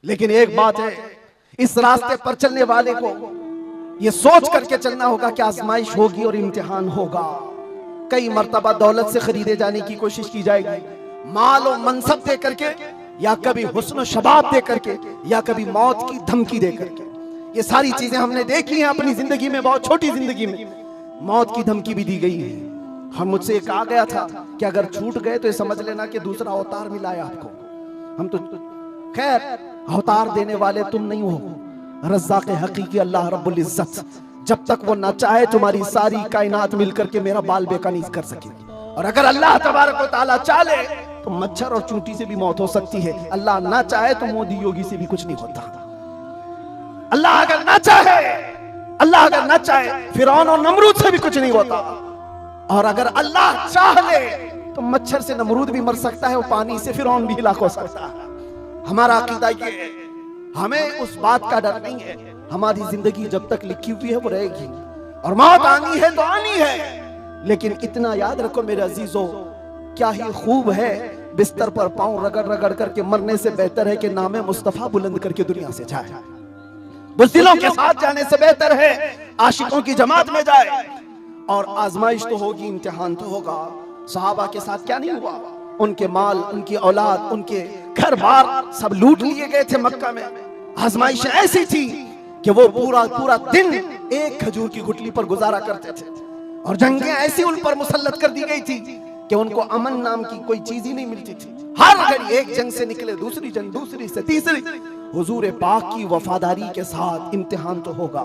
लेकिन एक बात है, इस रास्ते पर चलने वाले को ये सोच करके चलना होगा कि आजमाइश होगी और इम्तिहान होगा। कई मर्तबा दौलत से खरीदे जाने की कोशिश की जाएगी, माल और मनसब दे करके, या कभी हुस्न शबाब दे करके, या कभी मौत की धमकी दे करके। ये सारी चीजें हमने देखी हैं अपनी जिंदगी में, बहुत छोटी जिंदगी में मौत की धमकी भी दी गई है। और मुझसे ये कहा गया था कि अगर छूट गए तो ये समझ लेना कि दूसरा अवतार मिला है आपको। हम तो खैर अवतार देने वाले तुम नहीं हो, रज़्ज़ाक़ हकीकी अल्लाह रब्बुल इज्जत। जब तक वो ना चाहे तुम्हारी सारी कायनात मिलकर के मेरा बाल बेका नहीं कर सकेगी। और अगर अल्लाह तबारक व तआला चाहे तो मच्छर और चूंटी से भी मौत हो सकती है। अल्लाह ना चाहे तो मोदी योगी से भी कुछ नहीं होता। अल्लाह अगर ना चाहे फिरौन और नमरूद से भी कुछ नहीं होता। और अगर अल्लाह चाह ले तो मच्छर से नमरूद भी मर सकता है, और पानी से फिरौन भी हिलाक हो सकता है। हमारा अकीदा ये है, हमें उस बात का डर नहीं है। हमारी जिंदगी जब तक लिखी हुई है वो रहेगी, और मौत आनी है तो आनी है। लेकिन इतना याद रखो मेरे अजीजों, क्या ही खूब है बिस्तर पर पांव रगड़ रगड़ करके मरने से बेहतर है कि नामे मुस्तफा बुलंद करके दुनिया से जाए। बुज़दिलों के साथ जाने से बेहतर है आशिकों की जमात में जाए। और आजमाइश तो होगी, इम्तिहान तो होगा। सहाबा के साथ क्या नहीं हुआ? उनके माल, उनकी औलाद, उनके घर बार सब लूट लिए गए थे मक्का में। आजमाइश ऐसी थी कि वो पूरा पूरा दिन एक खजूर की गुठली पर गुजारा करते थे। और जंगें ऐसी उन पर मुसल्लत कर दी गई थी कि उनको अमन नाम की कोई चीज ही नहीं मिलती थी। हर घड़ी एक जंग से निकले दूसरी जंग, दूसरी से तीसरी। हुजूर पाक की वफादारी के साथ इम्तिहान तो होगा।